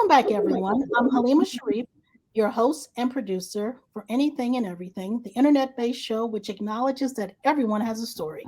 back, everyone. I'm Halima Sharif, your host and producer for Anything and Everything, the internet based show which acknowledges that everyone has a story.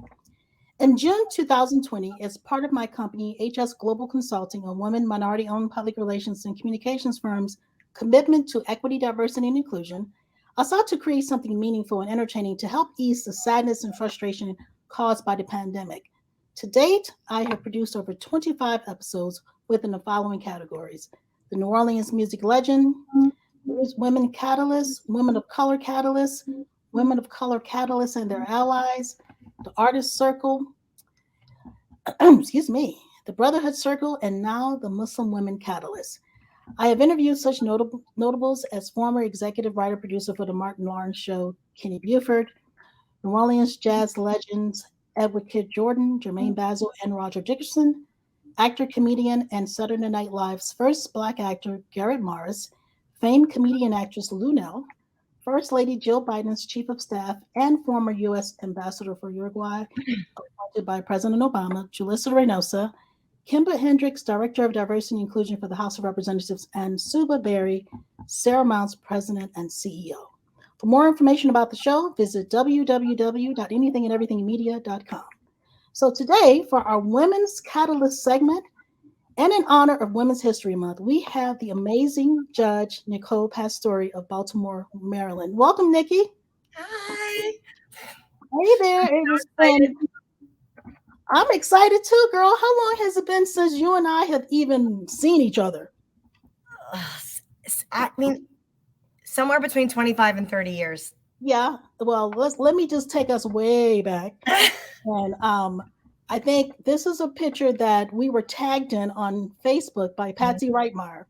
In June 2020, as part of my company, HS Global Consulting, a women minority owned public relations and communications firm's commitment to equity, diversity, and inclusion, I sought to create something meaningful and entertaining to help ease the sadness and frustration caused by the pandemic. To date, I have produced over 25 episodes within the following categories: the New Orleans music legend, women catalysts, women of color catalysts, women of color catalysts and their allies, the artist circle, excuse me, the Brotherhood Circle, and now the Muslim Women Catalyst. I have interviewed such notables as former executive writer producer for the Martin Lawrence Show, Kenny Buford, New Orleans jazz legends Edward Kid Jordan, Jermaine Basil, and Roger Dickerson, actor, comedian, and Saturday Night Live's first Black actor, Garrett Morris, famed comedian actress Lunel, First Lady Jill Biden's chief of staff and former U.S. ambassador for Uruguay, appointed by President Obama, Julissa Reynosa, Kimba Hendricks, Director of Diversity and Inclusion for the House of Representatives, and Suba Berry, Sarah Mount's President and CEO. For more information about the show, visit www.anythingandeverythingmedia.com. So today, for our Women's Catalyst segment, and in honor of Women's History Month, we have the amazing Judge Nicole Pastore of Baltimore, Maryland. Welcome, Nikki. Hi. Hey there. I'm excited too, girl. How long has it been since you and I have even seen each other? I mean, somewhere between 25 and 30 years. Yeah. Well, let me just take us way back. And I think this is a picture that we were tagged in on Facebook by Patsy Reitmeyer.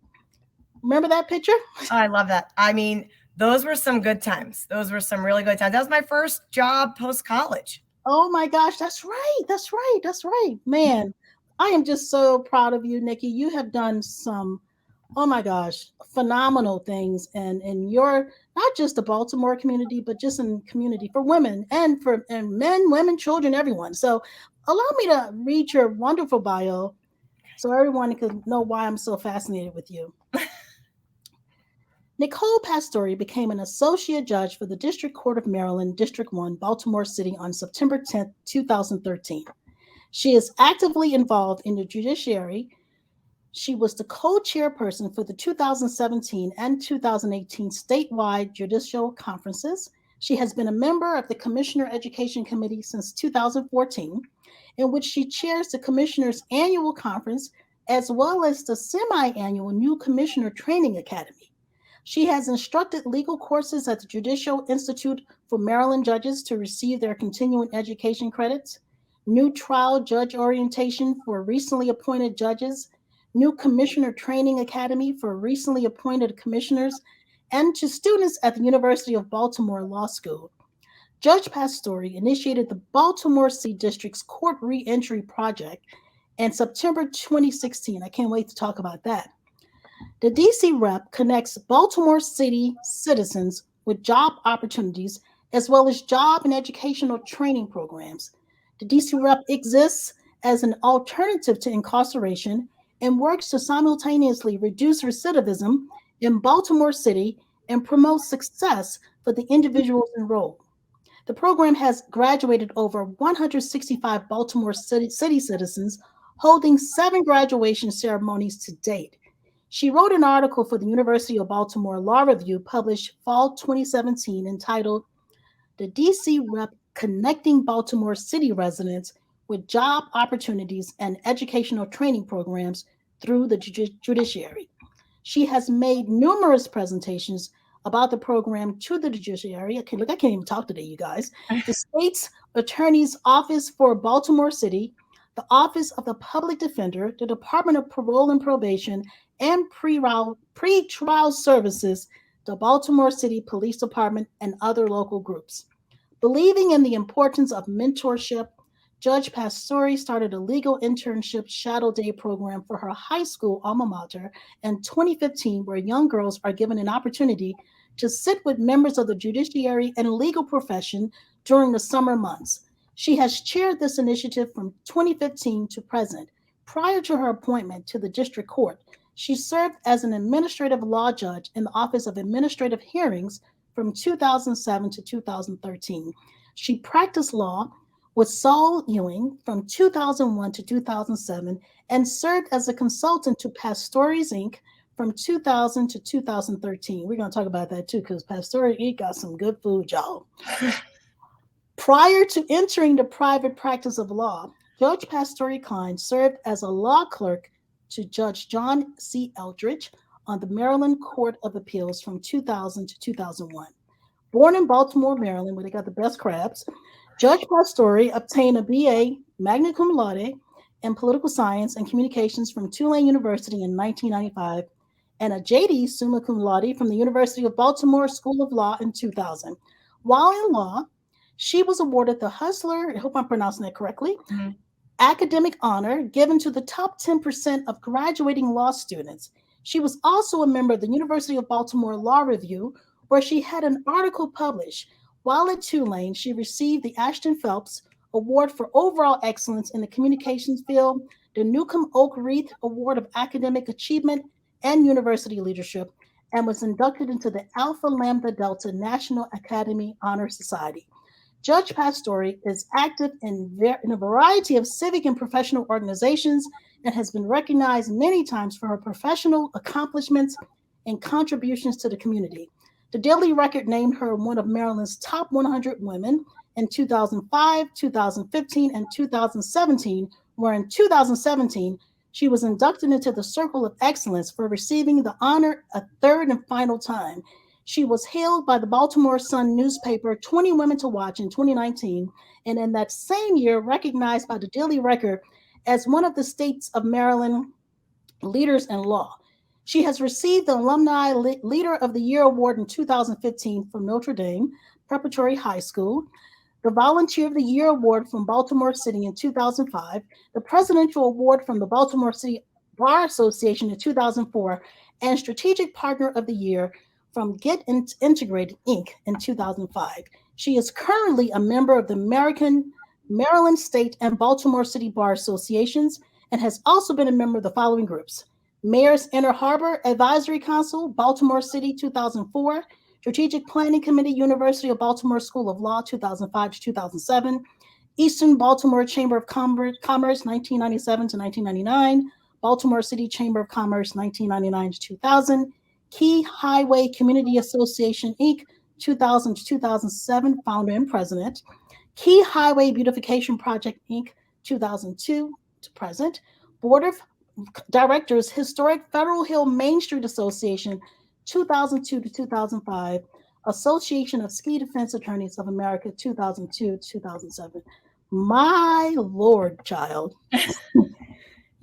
Remember that picture? Oh, I love that. I mean, those were some good times. Those were some really good times. That was my first job post-college. Oh my gosh, that's right. Man, I am just so proud of you, Nikki. You have done some, oh my gosh, phenomenal things in your, not just the Baltimore community, but just in community for women and men, women, children, everyone. So allow me to read your wonderful bio so everyone can know why I'm so fascinated with you. Nicole Pastore became an associate judge for the District Court of Maryland, District 1, Baltimore City on September 10, 2013. She is actively involved in the judiciary. She was the co-chairperson for the 2017 and 2018 statewide judicial conferences. She has been a member of the Commissioner Education Committee since 2014, in which she chairs the Commissioner's Annual Conference, as well as the semi-annual New Commissioner Training Academy. She has instructed legal courses at the Judicial Institute for Maryland Judges to receive their continuing education credits, new trial judge orientation for recently appointed judges, new Commissioner Training Academy for recently appointed commissioners, and to students at the University of Baltimore Law School. Judge Pastore initiated the Baltimore City District's Court Reentry Project in September 2016. I can't wait to talk about that. The DC Rep connects Baltimore City citizens with job opportunities as well as job and educational training programs. The DC Rep exists as an alternative to incarceration and works to simultaneously reduce recidivism in Baltimore City and promote success for the individuals enrolled. The program has graduated over 165 Baltimore City citizens, holding 7 graduation ceremonies to date. She wrote an article for the University of Baltimore Law Review published fall 2017 entitled "The DC Rep Connecting Baltimore City Residents with Job Opportunities and Educational Training Programs Through the Judiciary." She has made numerous presentations about the program to the judiciary. I can't even talk today, you guys. The state's attorney's office for Baltimore City, the Office of the Public Defender, the Department of Parole and Probation, and pre-trial services, the Baltimore City Police Department, and other local groups. Believing in the importance of mentorship, Judge Pastore started a legal internship shadow day program for her high school alma mater in 2015, where young girls are given an opportunity to sit with members of the judiciary and legal profession during the summer months. She has chaired this initiative from 2015 to present. Prior to her appointment to the district court, She served as an administrative law judge in the Office of Administrative Hearings from 2007 to 2013. She practiced law with Saul Ewing from 2001 to 2007 and served as a consultant to Pastores Inc. from 2000 to 2013. We're going to talk about that too because Pastore Inc. got some good food, y'all. Prior to entering the private practice of law, Judge Pastore Klein served as a law clerk to Judge John C. Eldridge on the Maryland Court of Appeals from 2000 to 2001. Born in Baltimore, Maryland, where they got the best crabs, Judge Pastore obtained a BA magna cum laude in political science and communications from Tulane University in 1995 and a JD summa cum laude from the University of Baltimore School of Law in 2000. While in law, she was awarded the Hustler, I hope I'm pronouncing that correctly, academic honor given to the top 10% of graduating law students. She was also a member of the University of Baltimore Law Review, where she had an article published. While at Tulane, she received the Ashton Phelps Award for Overall Excellence in the Communications Field, the Newcomb Oak Wreath Award of Academic Achievement and University Leadership, and was inducted into the Alpha Lambda Delta National Academy Honor Society. Judge Pastore is active in a variety of civic and professional organizations and has been recognized many times for her professional accomplishments and contributions to the community. The Daily Record named her one of Maryland's top 100 women in 2005, 2015, and 2017, where in 2017, she was inducted into the Circle of Excellence for receiving the honor a third and final time. She was hailed by the Baltimore Sun newspaper 20 Women to Watch in 2019, and in that same year recognized by the Daily Record as one of the states of Maryland leaders in law. She has received the Alumni Leader of the Year Award in 2015 from Notre Dame Preparatory High School, the Volunteer of the Year Award from Baltimore City in 2005, the Presidential Award from the Baltimore City Bar Association in 2004, and Strategic Partner of the Year from Get Integrated Inc. in 2005. She is currently a member of the Maryland State and Baltimore City Bar Associations and has also been a member of the following groups: Mayor's Inner Harbor Advisory Council, Baltimore City 2004, Strategic Planning Committee, University of Baltimore School of Law 2005 to 2007, Eastern Baltimore Chamber of Commerce 1997 to 1999, Baltimore City Chamber of Commerce 1999 to 2000, Key Highway Community Association, Inc., 2000 to 2007, founder and president. Key Highway Beautification Project, Inc., 2002 to present. Board of Directors, Historic Federal Hill Main Street Association, 2002 to 2005. Association of Ski Defense Attorneys of America, 2002 to 2007. My Lord, child.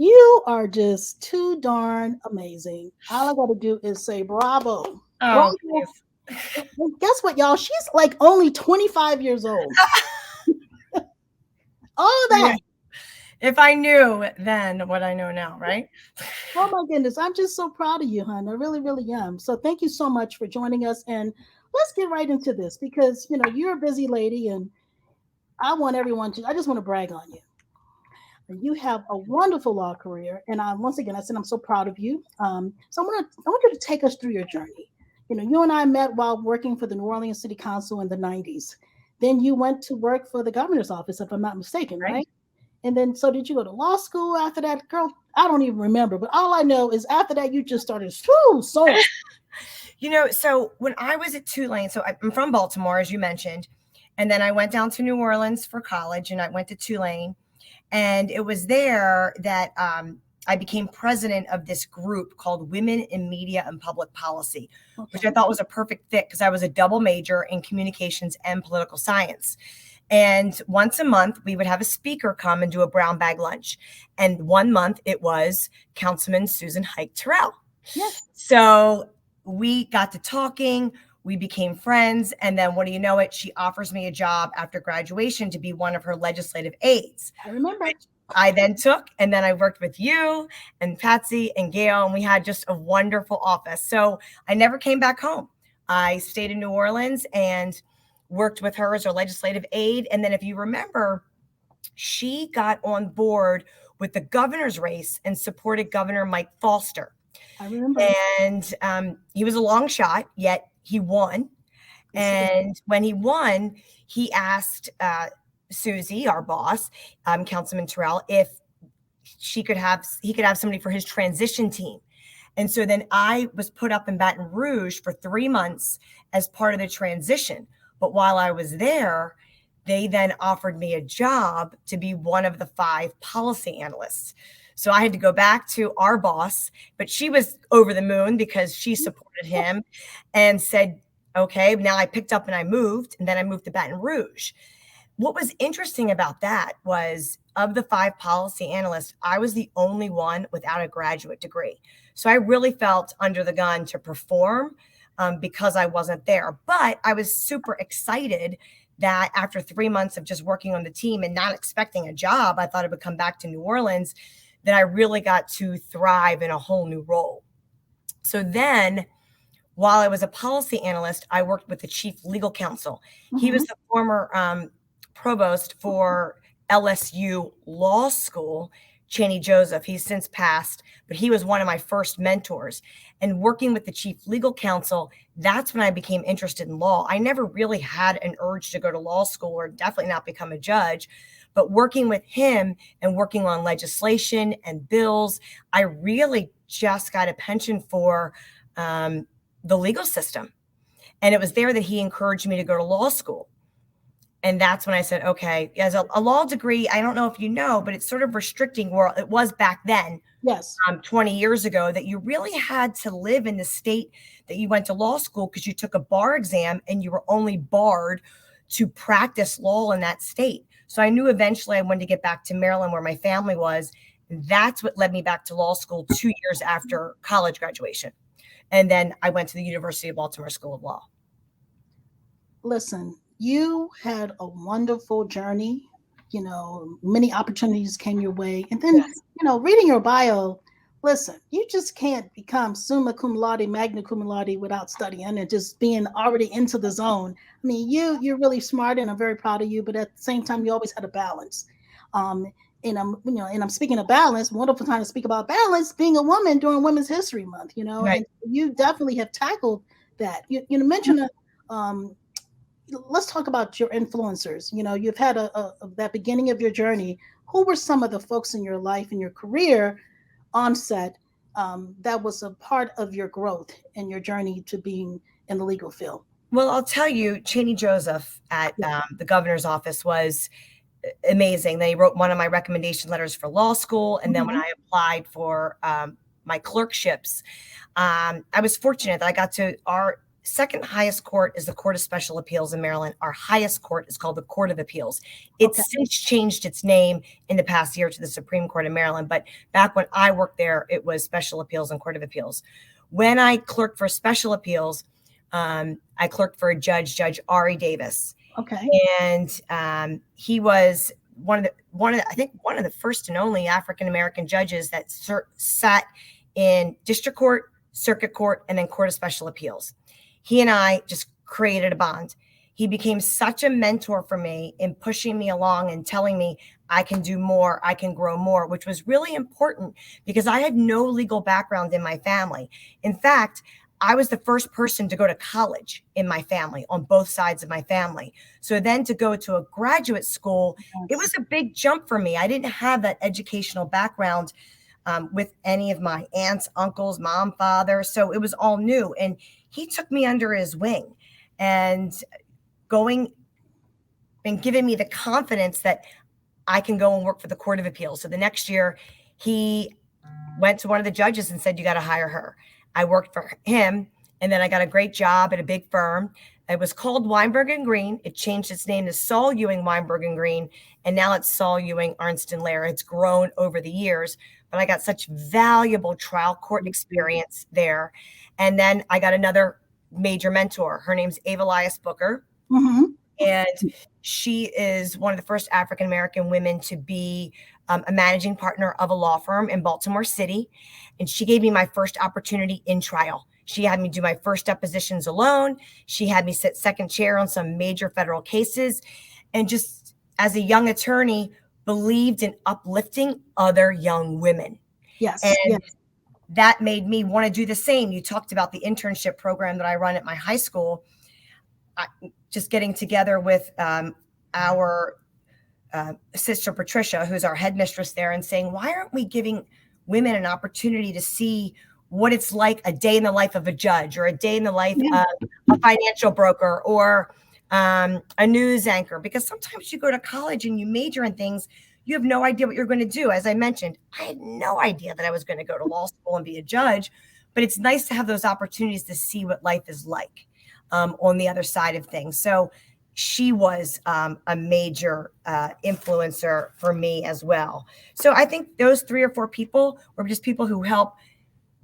You are just too darn amazing. All I got to do is say bravo. Oh, bravo. Guess what, y'all? She's like only 25 years old. All that. If I knew then what I know now, right? Oh my goodness. I'm just so proud of you, hon. I really, really am. So thank you so much for joining us. And let's get right into this because, you know, you're a busy lady and I just want to brag on you. You have a wonderful law career, and once again, I said I'm so proud of you. So I want you to take us through your journey. You know, you and I met while working for the New Orleans City Council in the '90s. Then you went to work for the governor's office, if I'm not mistaken, right? And then, so did you go to law school after that, girl? I don't even remember, but all I know is after that, you just started so. You know, so when I was at Tulane, so I'm from Baltimore, as you mentioned, and then I went down to New Orleans for college, and I went to Tulane. And it was there that I became president of this group called Women in Media and Public Policy, which I thought was a perfect fit because I was a double major in communications and political science. And once a month, we would have a speaker come and do a brown bag lunch. And 1 month, it was Councilman Susan Hike Terrell. Yes. So we got to talking. We became friends. And then what do you know it? She offers me a job after graduation to be one of her legislative aides. I remember. I then took, and then I worked with you and Patsy and Gail, and we had just a wonderful office. So I never came back home. I stayed in New Orleans and worked with her as her legislative aide. And then if you remember, she got on board with the governor's race and supported Governor Mike Foster. I remember. And he was a long shot, yet he won. Yes, he did. And when he won, he asked Susie, our boss, Councilman Terrell, if he could have somebody for his transition team. And so then I was put up in Baton Rouge for 3 months as part of the transition. But while I was there, they then offered me a job to be one of the 5 policy analysts. So I had to go back to our boss, but she was over the moon because she supported him and said, okay, now I picked up and I moved, and then I moved to Baton Rouge. What was interesting about that was, of the 5 policy analysts, I was the only one without a graduate degree. So I really felt under the gun to perform because I wasn't there. But I was super excited that after 3 months of just working on the team and not expecting a job, I thought I would come back to New Orleans, that I really got to thrive in a whole new role. So then, while I was a policy analyst, I worked with the chief legal counsel. He was the former provost for LSU Law School, Chaney Joseph. He's since passed, but he was one of my first mentors. And working with the chief legal counsel, that's when I became interested in law. I never really had an urge to go to law school, or definitely not become a judge. But working with him and working on legislation and bills, I really just got a penchant for the legal system. And it was there that he encouraged me to go to law school. And that's when I said, okay, as a law degree, I don't know if you know, but it's sort of restricting, where it was back then, Yes. 20 years ago, that you really had to live in the state that you went to law school, because you took a bar exam and you were only barred to practice law in that state. So I knew eventually I wanted to get back to Maryland, where my family was. And that's what led me back to law school 2 years after college graduation. And then I went to the University of Baltimore School of Law. Listen, you had a wonderful journey. You know, many opportunities came your way. And then, Yes. you know, reading your bio, listen, you just can't become summa cum laude, magna cum laude without studying and just being already into the zone. I mean, you're really smart, and I'm very proud of you, but at the same time, you always had a balance. And I'm speaking of balance, wonderful time to speak about balance, being a woman during Women's History Month, you know, Right. and you definitely have tackled that. You mentioned let's talk about your influencers. You know, you've had that beginning of your journey. Who were some of the folks in your life and your career onset that was a part of your growth and your journey to being in the legal field? Well, I'll tell you, Chaney Joseph at the governor's office was amazing. They wrote one of my recommendation letters for law school. And then when I applied for my clerkships, I was fortunate that I got to our second highest court is the Court of Special Appeals in Maryland. Our highest court is called the Court of Appeals. It's since changed its name in the past year to the Supreme Court of Maryland. But back when I worked there, it was Special Appeals and Court of Appeals. When I clerked for Special Appeals, I clerked for a Judge Ari Davis. Okay. And he was one of the first and only African American judges that sat in district court, circuit court, and then Court of Special Appeals. He and I just created a bond. He became such a mentor for me in pushing me along and telling me I can do more, I can grow more, which was really important because I had no legal background in my family. In fact, I was the first person to go to college in my family, on both sides of my family. So then to go to a graduate school, it was a big jump for me. I didn't have that educational background with any of my aunts, uncles, mom, father. So it was all new. And he took me under his wing and going and giving me the confidence that I can go and work for the Court of Appeals. So the next year he went to one of the judges and said, you got to hire her. I worked for him, and then I got a great job at a big firm. It was called Weinberg and Green. It changed its name to Saul Ewing Weinberg and Green, and now it's Saul Ewing Arnst and Lair. It's grown over the years, but I got such valuable trial court experience there. And then I got another major mentor. Her name's Ava Elias Booker. And she is one of the first African-American women to be a managing partner of a law firm in Baltimore City. And she gave me my first opportunity in trial. She had me do my first depositions alone. She had me sit second chair on some major federal cases. And just as a young attorney, believed in uplifting other young women. Yes. And yes. that made me want to do the same. You talked about the internship program that I run at my high school. Just getting together with our sister Patricia, who's our headmistress there, and saying, why aren't we giving women an opportunity to see what it's like a day in the life of a judge, or a day in the life of a financial broker, or a news anchor? Because sometimes you go to college and you major in things, you have no idea what you're going to do. As I mentioned, I had no idea that I was going to go to law school and be a judge, but it's nice to have those opportunities to see what life is like on the other side of things. So she was a major influencer for me as well. So I think those 3 or 4 people were just people who help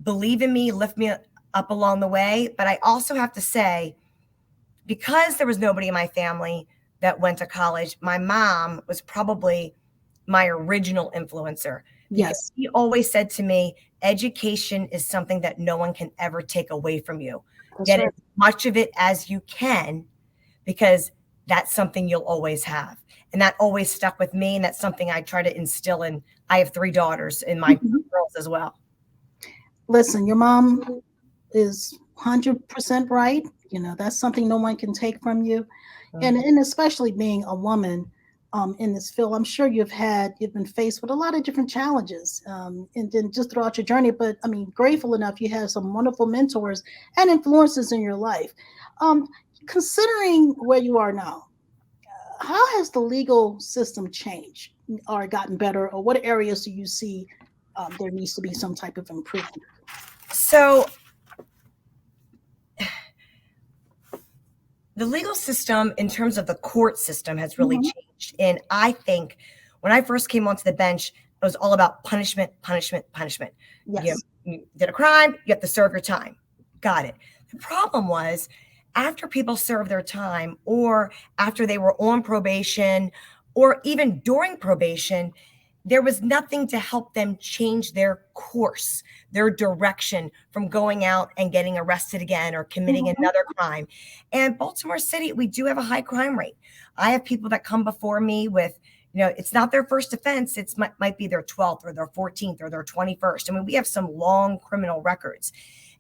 believe in me, lift me up along the way. But I also have to say, because there was nobody in my family that went to college, my mom was probably my original influencer. Yes. She always said to me, education is something that no one can ever take away from you. Get as much of it as you can, because that's something you'll always have. And that always stuck with me. And that's something I try to instill in. I have 3 daughters in my girls as well. Listen, your mom is 100% right. You know, that's something no one can take from you. And especially being a woman in this field, I'm sure you've been faced with a lot of different challenges and then just throughout your journey. But I mean, grateful enough, you have some wonderful mentors and influences in your life. Considering where you are now, how has the legal system changed or gotten better, or what areas do you see there needs to be some type of improvement? So the legal system, in terms of the court system, has really changed. And I think when I first came onto the bench, it was all about punishment, punishment, punishment. Yes. You did a crime, you have to serve your time. Got it. The problem was, after people served their time, or after they were on probation, or even during probation, there was nothing to help them change their course, their direction from going out and getting arrested again or committing another crime. And Baltimore City, we do have a high crime rate. I have people that come before me with, it's not their first offense. It might be their 12th or their 14th or their 21st. I mean, we have some long criminal records.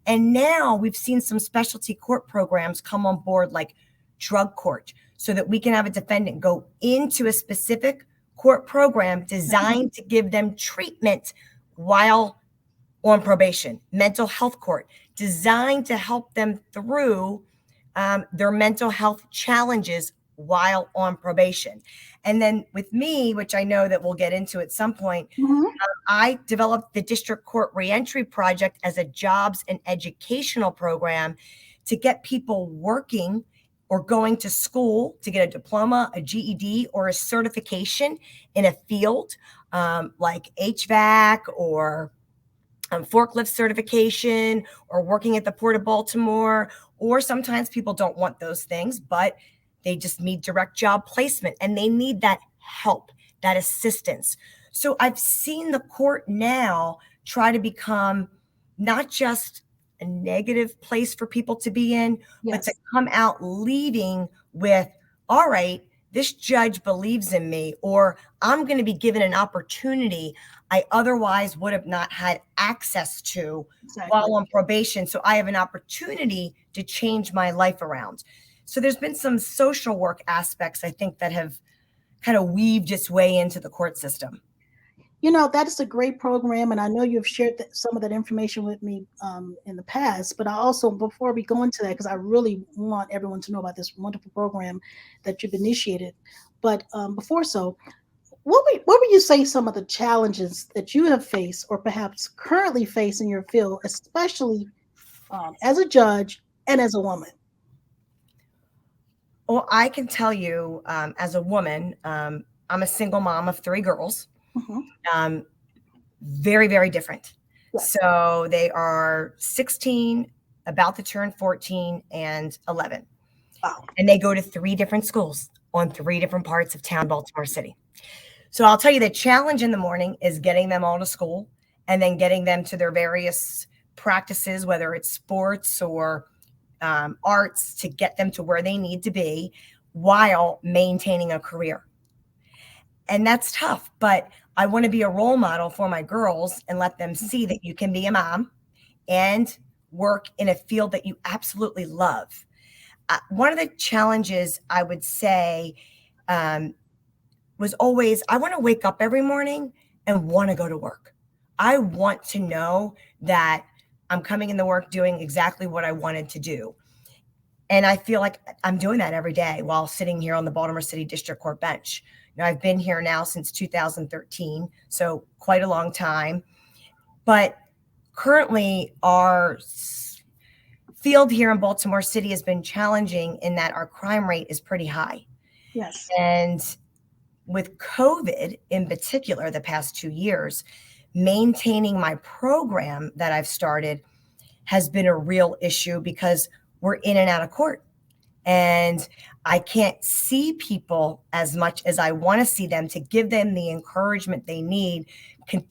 And now we've seen some specialty court programs come on board, like drug court, so that we can have a defendant go into a specific court program designed to give them treatment while on probation. Mental health court designed to help them through their mental health challenges while on probation. And then with me, which I know that we'll get into at some point, I developed the District Court Reentry Project as a jobs and educational program to get people working or going to school to get a diploma, a GED, or a certification in a field like HVAC or forklift certification, or working at the Port of Baltimore. Or sometimes people don't want those things, but they just need direct job placement and they need that help, that assistance. So I've seen the court now try to become not just a negative place for people to be in, but to come out leading with, all right, this judge believes in me, or I'm going to be given an opportunity I otherwise would have not had access to while on probation. So I have an opportunity to change my life around. So there's been some social work aspects, I think, that have kind of weaved its way into the court system. That is a great program, and I know you've shared some of that information with me in the past, but I also, before we go into that, because I really want everyone to know about this wonderful program that you've initiated, but before so, what would you say some of the challenges that you have faced or perhaps currently face in your field, especially as a judge and as a woman? Well, I can tell you, as a woman, I'm a single mom of 3 girls. Very, very different. Yes. So they are 16, about to turn 14, and 11. Wow. And they go to 3 different schools on 3 different parts of town, Baltimore City. So I'll tell you, the challenge in the morning is getting them all to school and then getting them to their various practices, whether it's sports or arts, to get them to where they need to be while maintaining a career. And that's tough, but I want to be a role model for my girls and let them see that you can be a mom, and work in a field that you absolutely love. One of the challenges I would say was always, I want to wake up every morning and want to go to work. I want to know that I'm coming into work doing exactly what I wanted to do. And I feel like I'm doing that every day while sitting here on the Baltimore City District Court bench. I've been here now since 2013, so quite a long time. But currently, our field here in Baltimore City has been challenging in that our crime rate is pretty high. Yes. And with COVID in particular, the past 2 years, maintaining my program that I've started has been a real issue because we're in and out of court. And I can't see people as much as I want to see them to give them the encouragement they need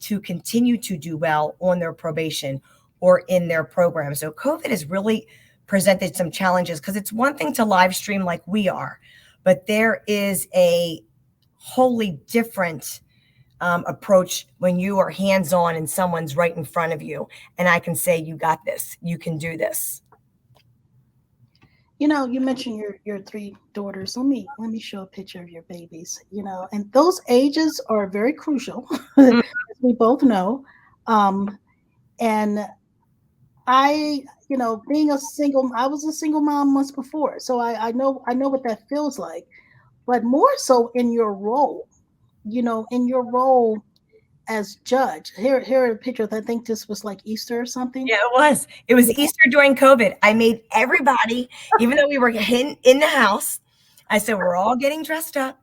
to continue to do well on their probation or in their program. So COVID has really presented some challenges because it's one thing to live stream like we are, but there is a wholly different approach when you are hands-on and someone's right in front of you and I can say, you got this, you can do this. You know, you mentioned your three daughters. Let me show a picture of your babies. You know, and those ages are very crucial, as we both know. And I, you know, being I was a single mom once before, so I know what that feels like. But more so in your role, you know, in your role as judge. Here are a picture. I think this was like Easter or something. Yeah, it was. It was Easter during COVID. I made everybody, even though we were in the house, I said, we're all getting dressed up.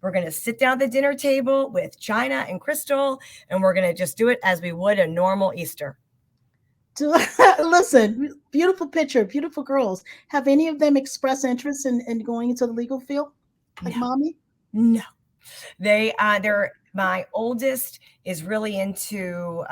We're going to sit down at the dinner table with China and Crystal, and we're going to just do it as we would a normal Easter. Listen, beautiful picture, beautiful girls. Have any of them expressed interest in going into the legal field? Like mommy? No. They're my oldest is really into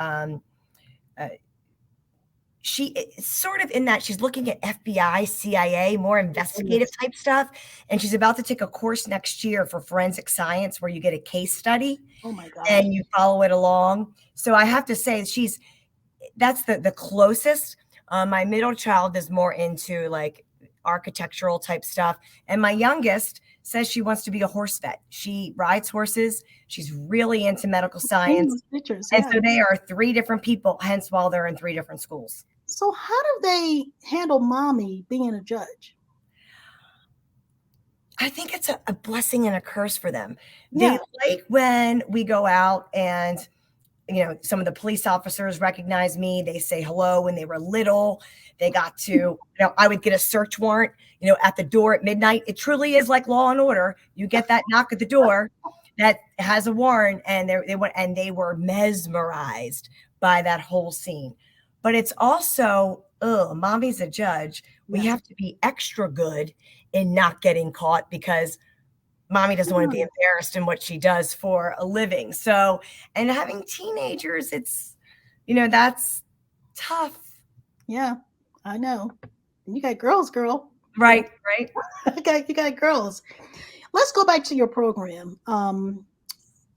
she is sort of in that she's looking at FBI, CIA, more investigative type stuff. And she's about to take a course next year for forensic science where you get a case study. Oh my God. And you follow it along. So I have to say that's the closest. My middle child is more into like architectural type stuff. And my youngest says she wants to be a horse vet. She rides horses. She's really into medical science. Pictures, and so they are three different people, hence why they're in three different schools. So how do they handle mommy being a judge? I think it's a blessing and a curse for them. Yeah. They like when we go out and, you know, some of the police officers recognize me. They say hello when they were little. They got to, you know, I would get a search warrant, you know, at the door at midnight. It truly is like Law and Order. You get that knock at the door that has a warrant, and they were mesmerized by that whole scene. But it's also, mommy's a judge. We have to be extra good in not getting caught because mommy doesn't want to be embarrassed in what she does for a living. So, and having teenagers, it's, you know, that's tough. Yeah, I know. You got girls, girl. Right. You got girls. Let's go back to your program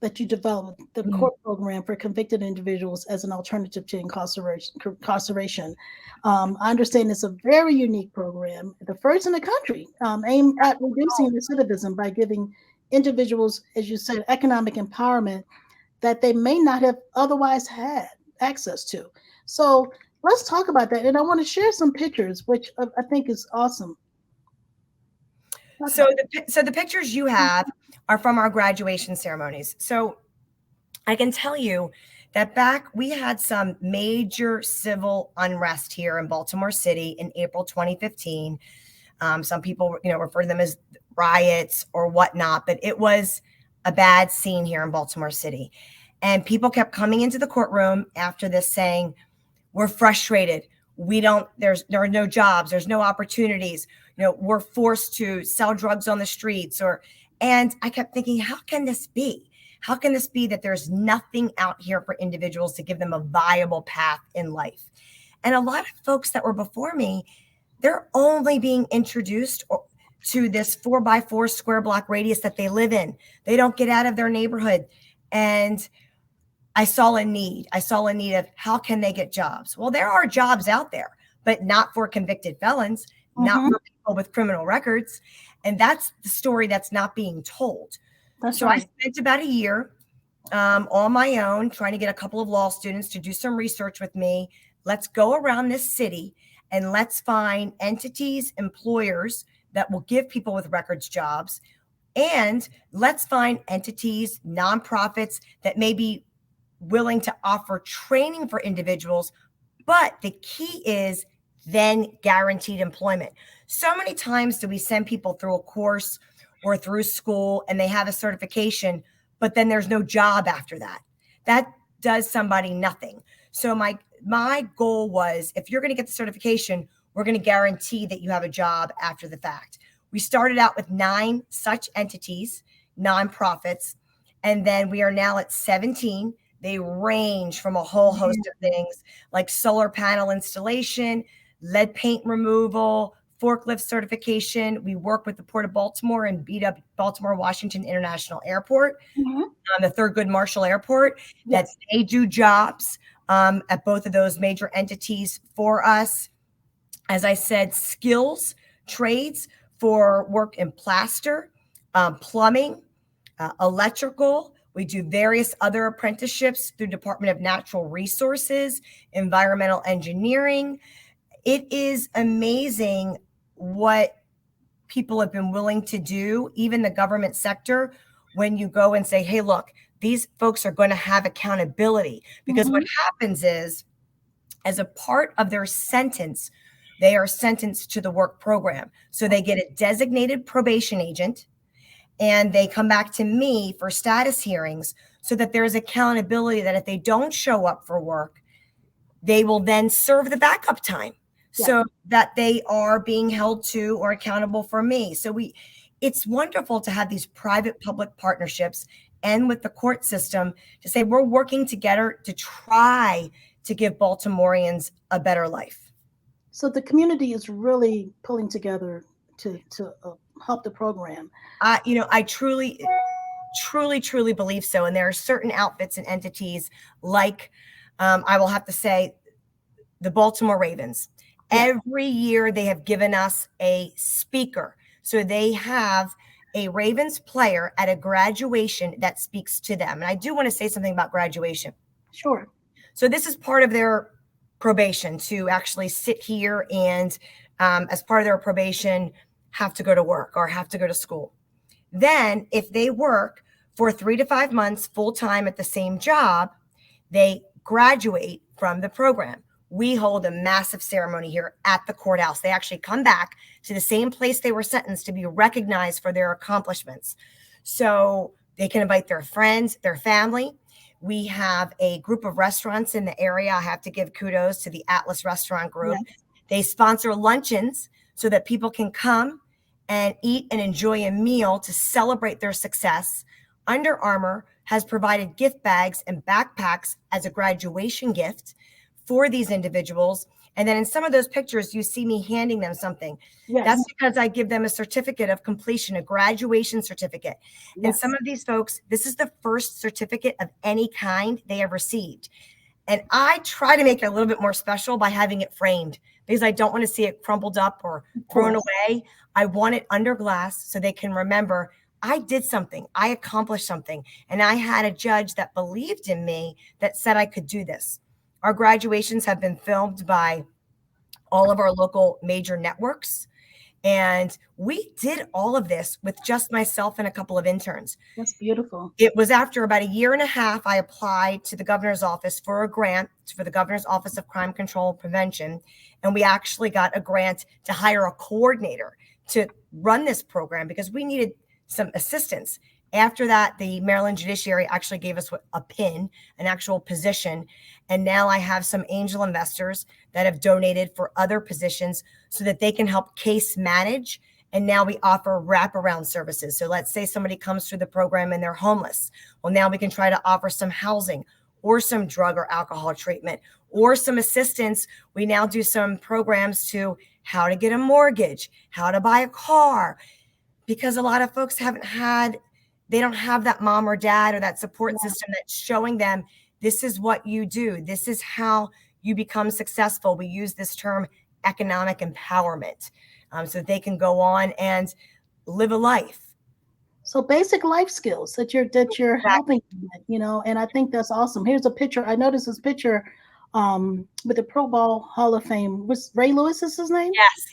that you developed, the court program for convicted individuals as an alternative to incarceration. I understand it's a very unique program, the first in the country, aimed at reducing recidivism by giving individuals, as you said, economic empowerment that they may not have otherwise had access to. So let's talk about that. And I want to share some pictures, which I think is awesome. So the pictures you have are from our graduation ceremonies. So I can tell you that we had some major civil unrest here in Baltimore City in April 2015. Some people, you know, refer to them as riots or whatnot, but it was a bad scene here in Baltimore City. And people kept coming into the courtroom after this saying, we're frustrated. There are no jobs. There's no opportunities. You know, we're forced to sell drugs on the streets and I kept thinking, how can this be? How can this be that there's nothing out here for individuals to give them a viable path in life? And a lot of folks that were before me, they're only being introduced to this 4x4 square block radius that they live in. They don't get out of their neighborhood. And I saw a need. I saw a need of how can they get jobs? Well, there are jobs out there, but not for convicted felons, not Mm-hmm. for people with criminal records. And that's the story that's not being told. That's So I right. spent about a year on my own trying to get a couple of law students to do some research with me. Let's go around this city and let's find entities, employers that will give people with records jobs. And let's find entities, nonprofits that may be willing to offer training for individuals. But the key is then guaranteed employment. So many times do we send people through a course or through school and they have a certification, but then there's no job after that. That does somebody nothing. So my goal was, if you're going to get the certification, we're going to guarantee that you have a job after the fact. We started out with 9 such entities, nonprofits, and then we are now at 17. They range from a whole host of things like solar panel installation, lead paint removal, forklift certification. We work with the Port of Baltimore and Baltimore Washington International Airport, Mm-hmm. the Thurgood Marshall Airport, that Yes. they do jobs at both of those major entities for us. As I said, skills, trades for work in plaster, plumbing, electrical. We do various other apprenticeships through Department of Natural Resources, environmental engineering. It is amazing what people have been willing to do, even the government sector, when you go and say, hey, look, these folks are going to have accountability. Because what happens is, as a part of their sentence, they are sentenced to the work program. So they get a designated probation agent and they come back to me for status hearings so that there's accountability that if they don't show up for work, they will then serve the backup time so that they are being held to or accountable for me. So it's wonderful to have these private public partnerships and with the court system to say we're working together to try to give Baltimoreans a better life. So the community is really pulling together to help the program. I truly believe so. And there are certain outfits and entities like, I will have to say, the Baltimore Ravens. Every year they have given us a speaker. So they have a Ravens player at a graduation that speaks to them. And I do want to say something about graduation. Sure. So this is part of their probation to actually sit here and as part of their probation have to go to work or have to go to school. Then if they work for 3 to 5 months full-time at the same job, they graduate from the program. We hold a massive ceremony here at the courthouse. They actually come back to the same place they were sentenced to be recognized for their accomplishments. So they can invite their friends, their family. We have a group of restaurants in the area. I have to give kudos to the Atlas Restaurant Group. Yes. They sponsor luncheons so that people can come and eat and enjoy a meal to celebrate their success. Under Armour has provided gift bags and backpacks as a graduation gift for these individuals. And then in some of those pictures, you see me handing them something. Yes. That's because I give them a certificate of completion, a graduation certificate. Yes. And some of these folks, this is the first certificate of any kind they have received. And I try to make it a little bit more special by having it framed because I don't want to see it crumpled up or thrown away. I want it under glass so they can remember I did something, I accomplished something, and I had a judge that believed in me that said I could do this. Our graduations have been filmed by all of our local major networks. And we did all of this with just myself and a couple of interns. That's beautiful. It was after about 1.5 years, I applied to the governor's office for a grant for the governor's office of crime control and prevention. And we actually got a grant to hire a coordinator to run this program because we needed some assistance. After that, the Maryland Judiciary actually gave us a PIN, an actual position. And now I have some angel investors that have donated for other positions so that they can help case manage. And now we offer wraparound services. So let's say somebody comes through the program and they're homeless. Well, now we can try to offer some housing or some drug or alcohol treatment or some assistance. We now do some programs to how to get a mortgage, how to buy a car, because a lot of folks they don't have that mom or dad or that support system that's showing them This is what you do. This is how you become successful. We use this term economic empowerment, so that they can go on and live a life. So basic life skills that you're helping them with, you know, and I think that's awesome. Here's a picture. I noticed this picture with the Pro Bowl Hall of Fame. Was Ray Lewis is his name? Yes.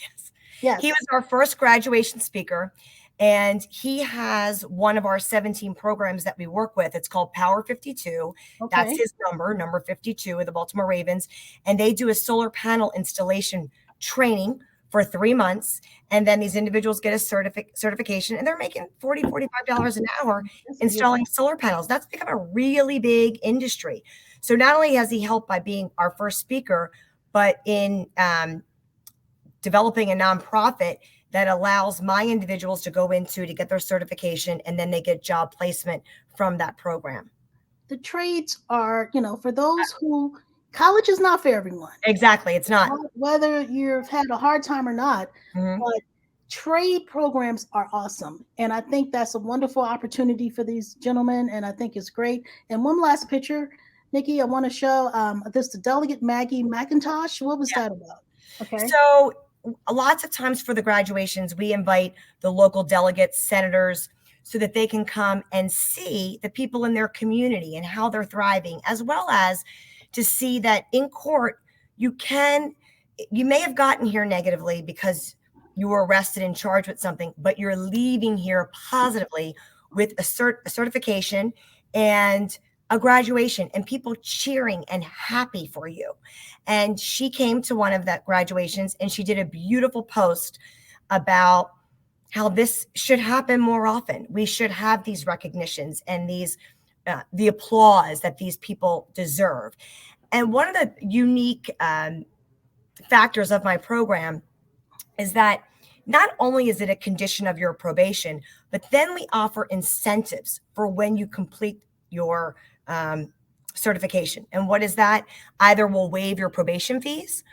Yes. He was our first graduation speaker, and he has one of our 17 programs that we work with. It's called Power 52. Okay. That's his number 52 of the Baltimore Ravens. And they do a solar panel installation training for 3 months. And then these individuals get a certification, and they're making $40, $45 an hour installing solar panels. That's become a really big industry. So not only has he helped by being our first speaker, but in developing a nonprofit that allows my individuals to go into to get their certification, and then they get job placement from that program. The trades are, you know, for those who, college is not for everyone. Exactly. It's not. Whether you've had a hard time or not, but trade programs are awesome. And I think that's a wonderful opportunity for these gentlemen. And I think it's great. And one last picture, Nikki, I want to show this to Delegate Maggie McIntosh. What was that about? Okay. So lots of times for the graduations, we invite the local delegates, senators, so that they can come and see the people in their community and how they're thriving, as well as to see that in court, you may have gotten here negatively because you were arrested and charged with something, but you're leaving here positively with a certification and a graduation, and people cheering and happy for you. And she came to one of that graduations, and she did a beautiful post about how this should happen more often. We should have these recognitions and these the applause that these people deserve. And one of the unique factors of my program is that not only is it a condition of your probation, but then we offer incentives for when you complete your certification. And what is that? Either we'll waive your probation fees,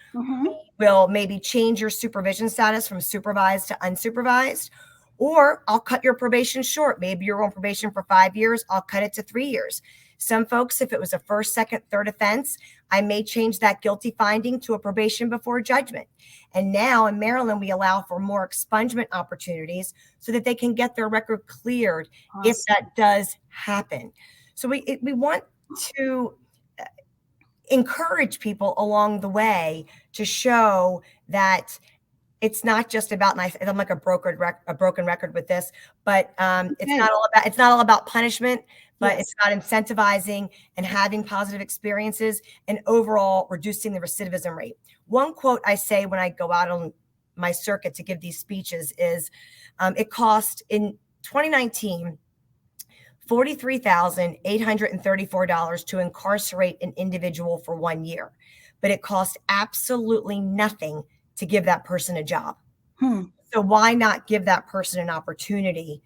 we'll maybe change your supervision status from supervised to unsupervised, or I'll cut your probation short. Maybe you're on probation for 5 years, I'll cut it to 3 years. Some folks, if it was a first, second, third offense, I may change that guilty finding to a probation before judgment. And now in Maryland, we allow for more expungement opportunities so that they can get their record cleared if that does happen. So we want to encourage people along the way to show that it's not just about, and I'm like a broken record with this, but it's not all about punishment, but it's about incentivizing and having positive experiences and overall reducing the recidivism rate. One quote I say when I go out on my circuit to give these speeches is, it cost in 2019 $43,834 to incarcerate an individual for 1 year, but it cost absolutely nothing to give that person a job. So why not give that person an opportunity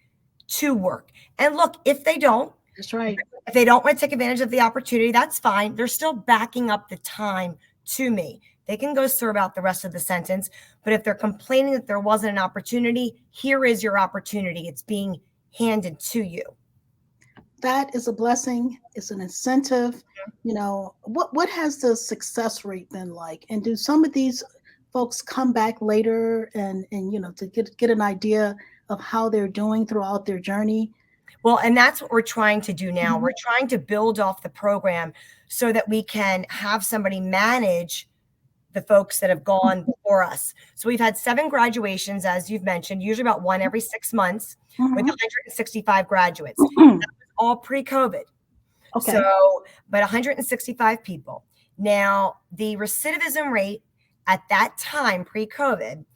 to work? And look, if they don't, that's right. If they don't want to take advantage of the opportunity, that's fine. They're still backing up the time to me. They can go serve out the rest of the sentence. But if they're complaining that there wasn't an opportunity, here is your opportunity. It's being handed to you. That is a blessing. It's an incentive. You know, what has the success rate been like? And do some of these folks come back later and you know, to get an idea of how they're doing throughout their journey? Well, and that's what we're trying to do now. We're trying to build off the program so that we can have somebody manage the folks that have gone before us. So we've had 7 graduations, as you've mentioned, usually about one every 6 months with 165 graduates. That was all pre-COVID. Okay. So, but 165 people. Now, the recidivism rate at that time, pre-COVID,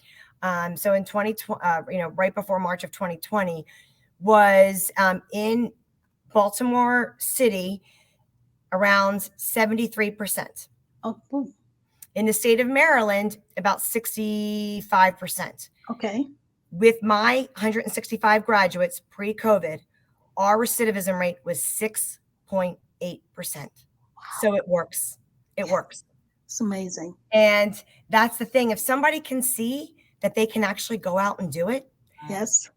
so in 2020, right before March of 2020, was in Baltimore City around 73%. In the state of Maryland, about 65%. Okay. With my 165 graduates pre-COVID, our recidivism rate was 6.8%. Wow. So it works. It works. It's amazing. And that's the thing. If somebody can see that they can actually go out and do it, yes,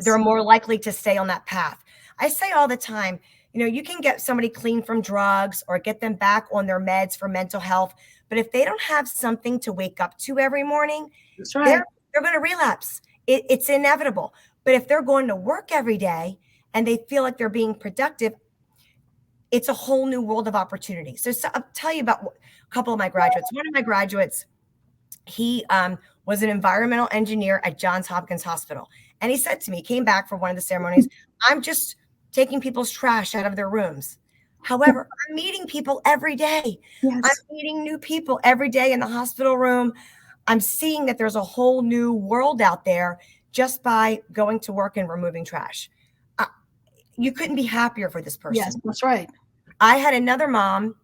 they're more likely to stay on that path. I say all the time, You can get somebody clean from drugs or get them back on their meds for mental health. But if they don't have something to wake up to every morning, That's right. they're going to relapse. It's inevitable. But if they're going to work every day and they feel like they're being productive, it's a whole new world of opportunity. So I'll tell you about a couple of my graduates. One of my graduates, he was an environmental engineer at Johns Hopkins Hospital. And he said to me, he came back for one of the ceremonies, I'm just taking people's trash out of their rooms. However, I'm meeting people every day. Yes. I'm meeting new people every day in the hospital room. I'm seeing that there's a whole new world out there just by going to work and removing trash. You couldn't be happier for this person. Yes, that's right. I had another mom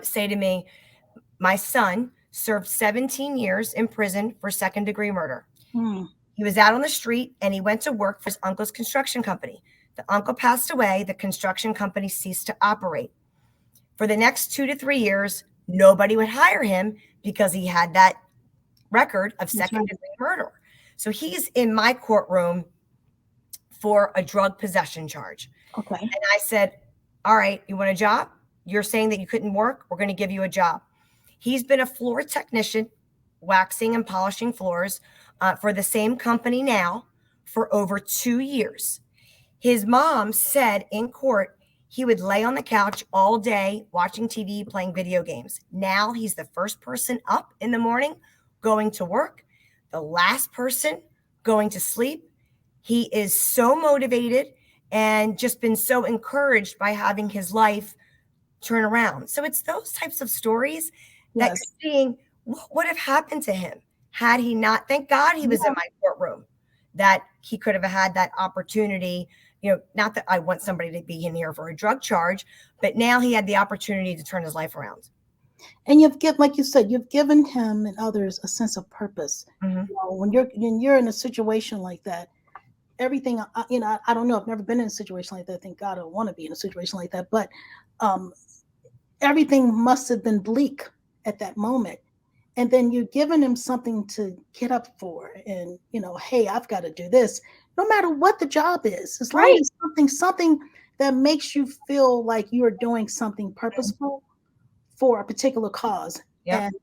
say to me, my son served 17 years in prison for second-degree murder. He was out on the street and he went to work for his uncle's construction company. The uncle passed away. The construction company ceased to operate. For the next 2 to 3 years, nobody would hire him because he had that record of second-degree murder. So he's in my courtroom for a drug possession charge. Okay. And I said, all right, you want a job? You're saying that you couldn't work? We're going to give you a job. He's been a floor technician, waxing and polishing floors for the same company now for over 2 years. His mom said in court he would lay on the couch all day watching TV, playing video games. Now he's the first person up in the morning going to work, the last person going to sleep. He is so motivated and just been so encouraged by having his life turn around. So it's those types of stories that seeing what would have happened to him had he not, thank God he was in my courtroom, that he could have had that opportunity. Not that I want somebody to be in here for a drug charge, but now he had the opportunity to turn his life around. And like you said, you've given him and others a sense of purpose. When you're in a situation like that, everything, I don't know, I've never been in a situation like that. Thank God I don't want to be in a situation like that. But everything must have been bleak at that moment. And then you're giving him something to get up for. And, hey, I've got to do this, no matter what the job is, as long as something that makes you feel like you're doing something purposeful for a particular cause.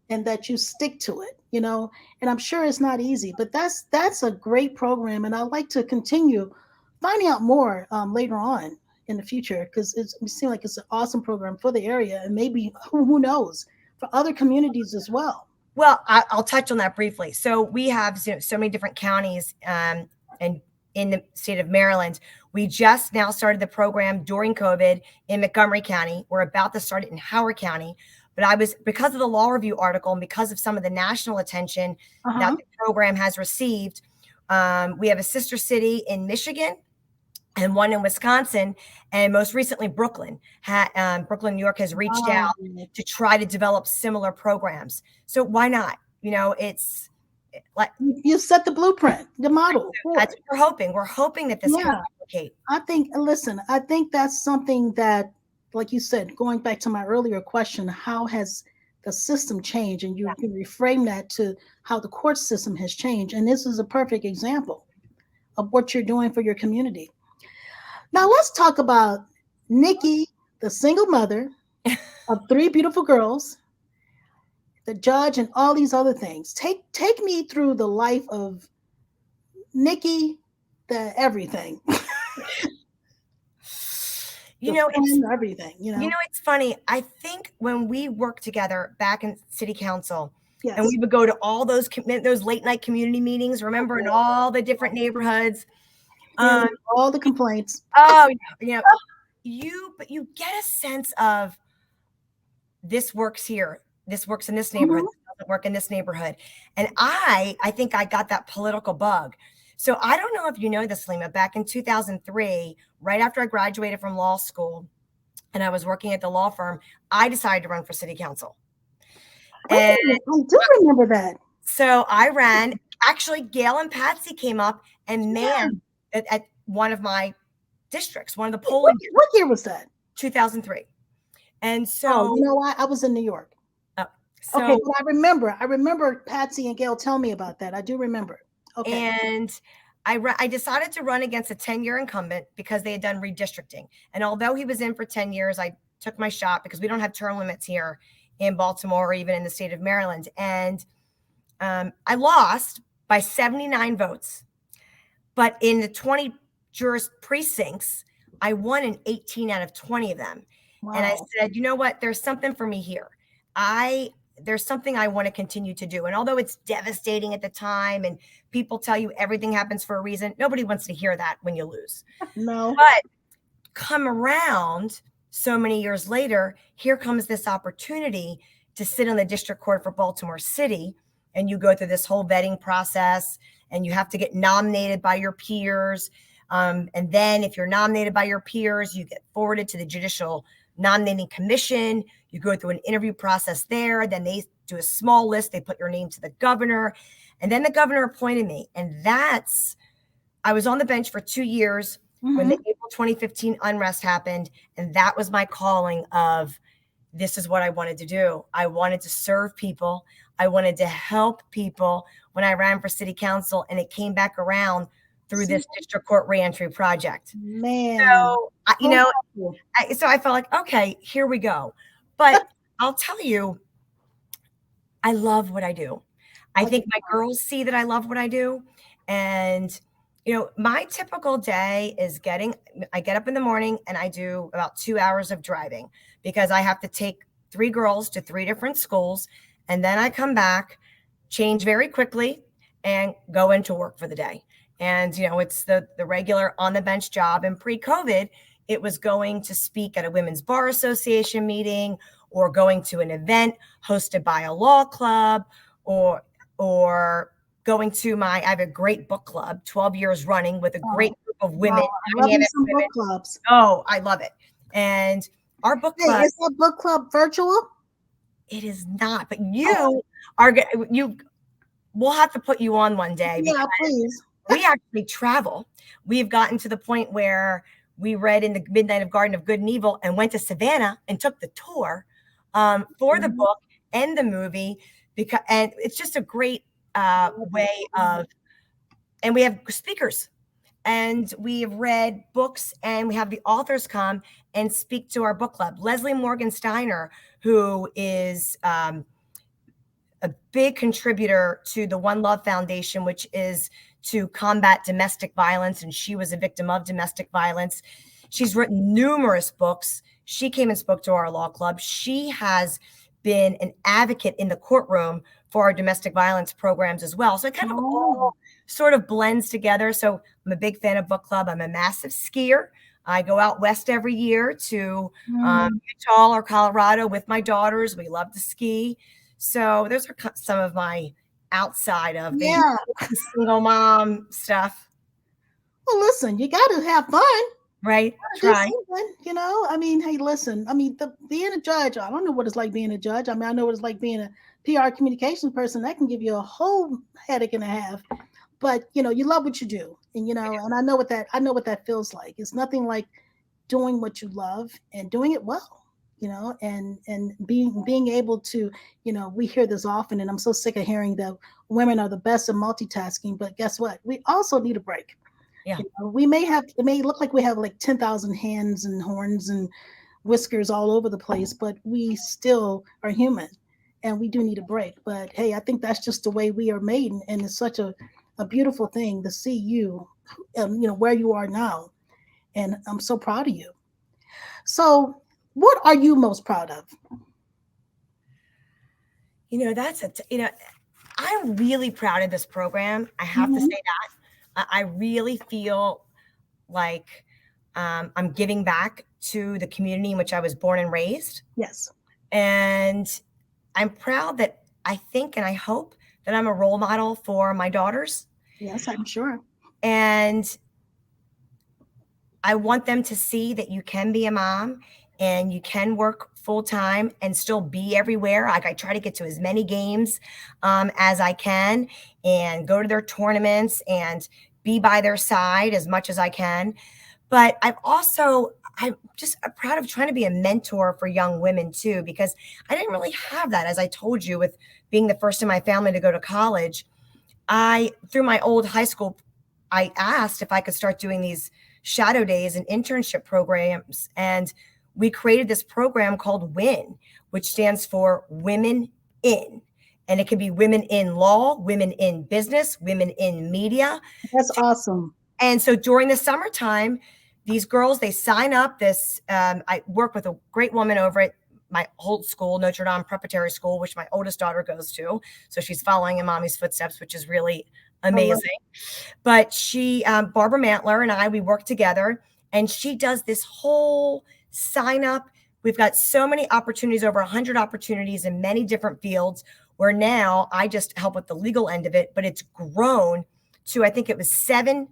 And that you stick to it, and I'm sure it's not easy, but that's a great program. And I'd like to continue finding out more later on in the future, because it seems like it's an awesome program for the area, and maybe, who knows, for other communities as well. Well, I'll touch on that briefly. So we have so many different counties and in the state of Maryland. We just now started the program during COVID in Montgomery County. We're about to start it in Howard County. But because of the law review article and because of some of the national attention that the program has received, we have a sister city in Michigan and one in Wisconsin, and most recently Brooklyn, New York has reached out to try to develop similar programs. So why not? It's like you set the blueprint, the model. That's what we're hoping. We're hoping that this can replicate. I think that's something that, like you said, going back to my earlier question, how has the system changed? And you can reframe that to how the court system has changed. And this is a perfect example of what you're doing for your community. Now let's talk about Nikki, the single mother of 3 beautiful girls, the judge, and all these other things. Take me through the life of Nikki, the everything. Everything. It's funny. I think when we worked together back in city council, and we would go to all those late night community meetings, remember, in all the different neighborhoods, all the complaints. You get a sense of this works here, this works in this neighborhood, this doesn't work in this neighborhood, and I think I got that political bug. So I don't know if you know this, Lima, back in 2003, right after I graduated from law school and I was working at the law firm, I decided to run for city council. And I do remember that. So I ran. Actually, Gail and Patsy came up and manned at one of my districts, one of the polling. What year was that? 2003. And so, I was in New York. Okay, but I remember Patsy and Gail tell me about that. I do remember. Okay. And I decided to run against a 10-year incumbent because they had done redistricting. And although he was in for 10 years, I took my shot because we don't have term limits here in Baltimore or even in the state of Maryland. And I lost by 79 votes. But in the 20 precincts, I won in 18 out of 20 of them. Wow. And I said, you know what? There's something for me here. There's something I want to continue to do. And although it's devastating at the time and people tell you everything happens for a reason, nobody wants to hear that when you lose. No. But come around so many years later, here comes this opportunity to sit on the district court for Baltimore City. And you go through this whole vetting process and you have to get nominated by your peers. And then if you're nominated by your peers, you get forwarded to the Judicial Nominating Commission. You go through an interview process there. Then they do a small list. They put your name to the governor. And then the governor appointed me. And I was on the bench for 2 years when the April 2015 unrest happened. And that was my calling of, this is what I wanted to do. I wanted to serve people. I wanted to help people when I ran for city council, and it came back around through this district court reentry project. Man. So, so I felt like, okay, here we go. But I'll tell you, I love what I do. I think my girls see that I love what I do. And, my typical day is I get up in the morning and I do about 2 hours of driving because I have to take 3 girls to 3 different schools. And then I come back, change very quickly, and go into work for the day. And, it's the regular on the bench job. And pre-COVID, it was going to speak at a Women's Bar Association meeting or going to an event hosted by a law club or going to I have a great book club, 12 years running with a great group of women. Wow. I love some book clubs. Oh, I love it. And our book club. Is that book club virtual? It is not, but we'll have to put you on one day. Yeah, please. We actually travel. We've gotten to the point where we read in the Midnight of Garden of Good and Evil and went to Savannah and took the tour for the book and the movie and it's just a great way of, and we have speakers and we have read books and we have the authors come and speak to our book club. Leslie Morgan Steiner, who is a big contributor to the One Love Foundation, which is to combat domestic violence. And she was a victim of domestic violence. She's written numerous books. She came and spoke to our law club. She has been an advocate in the courtroom for our domestic violence programs as well. So it kind of all sort of blends together. So I'm a big fan of book club. I'm a massive skier. I go out west every year to Utah or Colorado with my daughters. We love to ski. So those are some of my outside of the single mom stuff. Well, listen, you got to have fun. Right. Try. I mean, hey, listen, I mean, being a judge, I don't know what it's like being a judge. I mean, I know what it's like being a PR communications person. That can give you a whole headache and a half. But, you love what you do. And, and I know what that feels like. It's nothing like doing what you love and doing it well, and being able to, we hear this often, and I'm so sick of hearing that women are the best at multitasking. But guess what? We also need a break. Yeah. It may look like we have like 10,000 hands and horns and whiskers all over the place, but we still are human and we do need a break. But hey, I think that's just the way we are made. And it's such a beautiful thing to see you, where you are now. And I'm so proud of you. So what are you most proud of? I'm really proud of this program. I have to say that. I really feel like I'm giving back to the community in which I was born and raised. Yes. And I'm proud that I think and I hope that I'm a role model for my daughters. Yes, I'm sure. And I want them to see that you can be a mom and you can work full time and still be everywhere. Like I try to get to as many games as I can and go to their tournaments and be by their side as much as I can. But I'm just proud of trying to be a mentor for young women too, because I didn't really have that. As I told you, with being the first in my family to go to college, through my old high school I asked if I could start doing these shadow days and internship programs. And we created this program called WIN, which stands for Women In. And it can be women in law, women in business, women in media. That's awesome. And so during the summertime, these girls, they sign up. I work with a great woman over at my old school, Notre Dame Preparatory School, which my oldest daughter goes to. So she's following in mommy's footsteps, which is really amazing. But she, Barbara Mantler and I, we work together, and she does this whole sign up. We've got so many opportunities, over 100 opportunities in many different fields, where now I just help with the legal end of it, but it's grown to, I think it was 7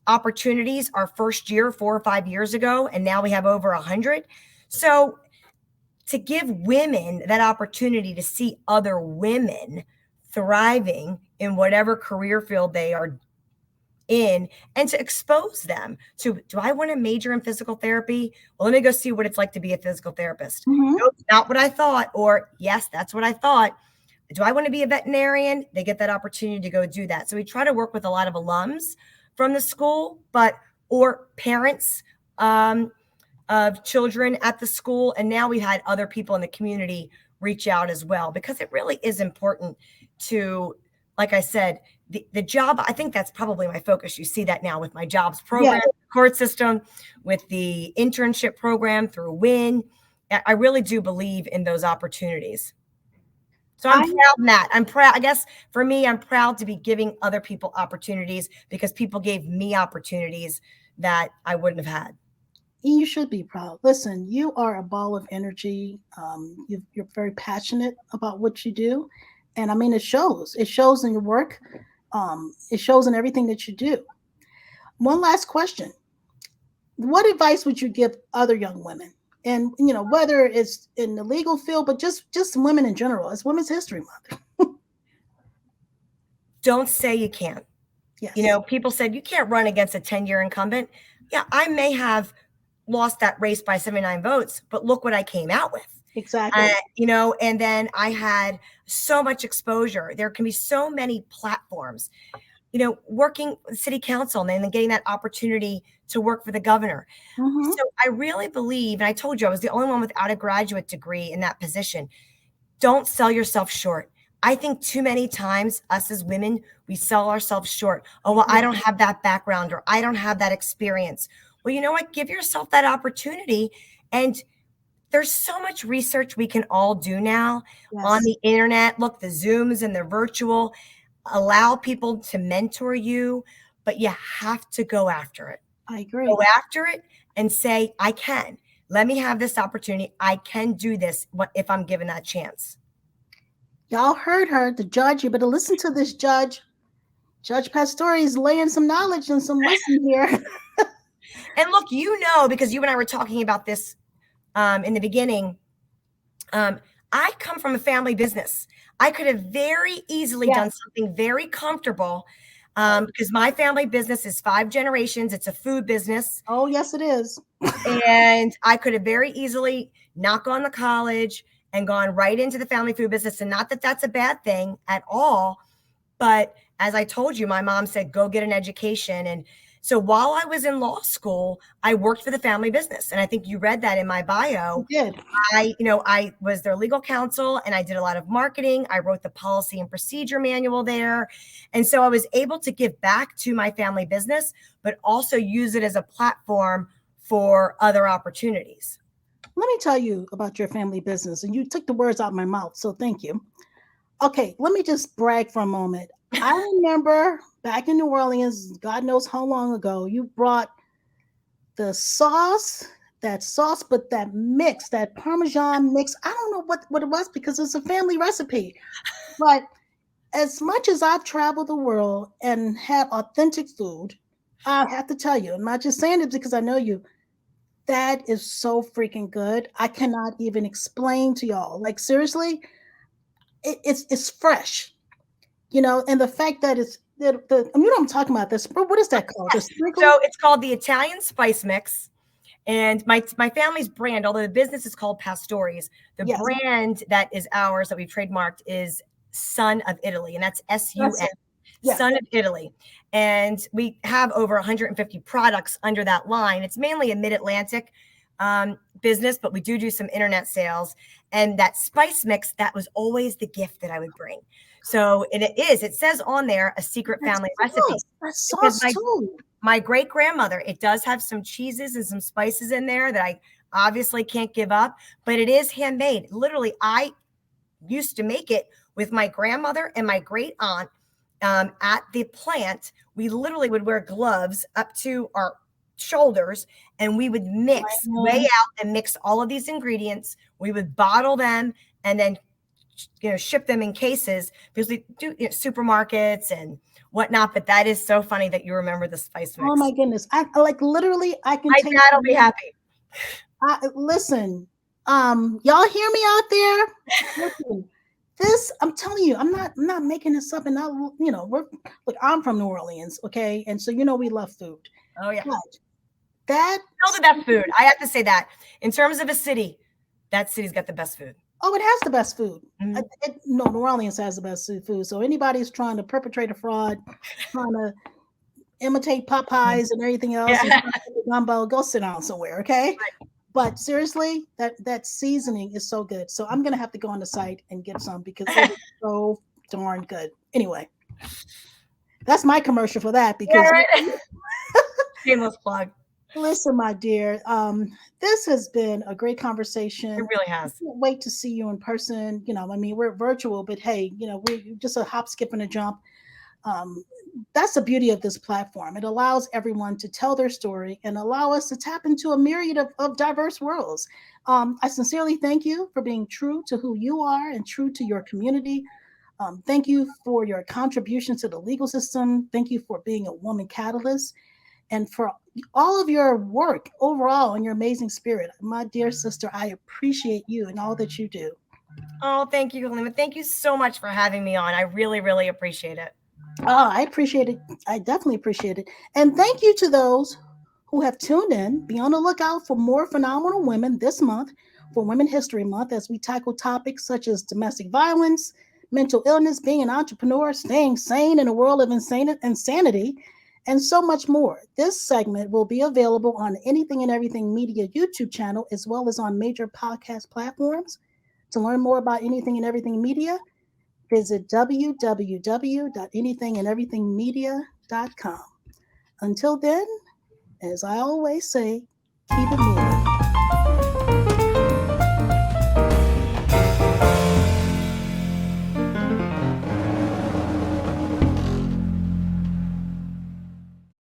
opportunities our first year, 4 or 5 years ago. And now we have over 100. So to give women that opportunity to see other women thriving in whatever career field they are in, and to expose them to, do I want to major in physical therapy? Well, let me go see what it's like to be a physical therapist. Nope, not what I thought. Or yes, that's what I thought. Do I want to be a veterinarian? They get that opportunity to go do that. So we try to work with a lot of alums from the school, or parents of children at the school. And now we've had other people in the community reach out as well, because it really is important to, like I said, the job. I think that's probably my focus. You see that now with my jobs program, court system, with the internship program through WIN. I really do believe in those opportunities. So I'm proud of that. I'm proud. I guess for me, I'm proud to be giving other people opportunities, because people gave me opportunities that I wouldn't have had. You should be proud. Listen, you are a ball of energy. You're very passionate about what you do. And I mean, it shows. It shows in your work. It shows in everything that you do. One last question. What advice would you give other young women? And, whether it's in the legal field, but just women in general. It's Women's History Month. Don't say you can't. Yes. People said you can't run against a 10-year incumbent. Yeah, I may have lost that race by 79 votes, but look what I came out with. Exactly. And then I had so much exposure. There can be so many platforms, working with city council and then getting that opportunity to work for the governor. Mm-hmm. So I really believe, and I told you, I was the only one without a graduate degree in that position. Don't sell yourself short. I think too many times us as women, we sell ourselves short. Oh, well, I don't have that background, or I don't have that experience. Well, you know what? Give yourself that opportunity. And there's so much research we can all do now on the internet. Look, the Zooms and the virtual, allow people to mentor you, but you have to go after it. I agree. Go after it and say, I can. Let me have this opportunity. I can do this if I'm given that chance. Y'all heard her, the judge. You better listen to this judge. Judge Pastore is laying some knowledge and some wisdom here. And look, because you and I were talking about this in the beginning, I come from a family business. I could have very easily done something very comfortable, because my family business is 5 generations. It's a food business. Oh, yes, it is. And I could have very easily not gone to college and gone right into the family food business. And not that that's a bad thing at all. But as I told you, my mom said, go get an education. And so while I was in law school, I worked for the family business. And I think you read that in my bio. You did. I was their legal counsel, and I did a lot of marketing. I wrote the policy and procedure manual there. And so I was able to give back to my family business, but also use it as a platform for other opportunities. Let me tell you about your family business. And you took the words out of my mouth, so thank you. Okay, let me just brag for a moment. I remember back in New Orleans, God knows how long ago, you brought the sauce, but that mix, that Parmesan mix. I don't know what it was, because it's a family recipe. But as much as I've traveled the world and had authentic food, I have to tell you, I'm not just saying it because I know you, that is so freaking good. I cannot even explain to y'all. Like, seriously, it's fresh. And the fact that it's you know what I'm talking about. What is that called? Yes. So it's called the Italian spice mix. And my family's brand, although the business is called Pastore's, the brand that is ours, that we've trademarked, is Son of Italy. And that's SUN, Son of Italy. And we have over 150 products under that line. It's mainly a mid-Atlantic business, but we do some internet sales. And that spice mix, that was always the gift that I would bring. So it says on there, a secret family recipe. That's sauce too. My great grandmother, it does have some cheeses and some spices in there that I obviously can't give up, but it is handmade. Literally, I used to make it with my grandmother and my great aunt at the plant. We literally would wear gloves up to our shoulders, and we would weigh out and mix all of these ingredients. We would bottle them and then ship them in cases, because we do supermarkets and whatnot. But that is so funny that you remember the spice mix. Oh my goodness. I like literally I can my dad will be happy. Listen, y'all hear me out there? Listen, this, I'm telling you, I'm not making this up. And I'm from New Orleans, okay? And so we love food. Oh yeah. But that's still the best food. I have to say that. In terms of a city, that city's got the best food. Oh, it has the best food. Mm-hmm. No, New Orleans has the best food. So anybody's trying to perpetrate a fraud, trying to imitate Popeyes and everything else, gumbo, go sit down somewhere, okay? Right. But seriously, that seasoning is so good. So I'm gonna have to go on the site and get some, because it's so darn good. Anyway, that's my commercial for that. Because shameless plug. Listen, my dear, this has been a great conversation. It really has. I can't wait to see you in person. We're virtual, but hey, we're just a hop, skip, and a jump. That's the beauty of this platform. It allows everyone to tell their story and allow us to tap into a myriad of diverse worlds. I sincerely thank you for being true to who you are and true to your community. Thank you for your contribution to the legal system. Thank you for being a woman catalyst, and for all of your work overall and your amazing spirit. My dear sister, I appreciate you and all that you do. Oh, thank you, Halima. Thank you so much for having me on. I really, really appreciate it. Oh, I appreciate it. I definitely appreciate it. And thank you to those who have tuned in. Be on the lookout for more phenomenal women this month for Women History Month, as we tackle topics such as domestic violence, mental illness, being an entrepreneur, staying sane in a world of insanity, and so much more. This segment will be available on Anything and Everything Media YouTube channel, as well as on major podcast platforms. To learn more about Anything and Everything Media, visit www.anythingandeverythingmedia.com. Until then, as I always say, keep it moving.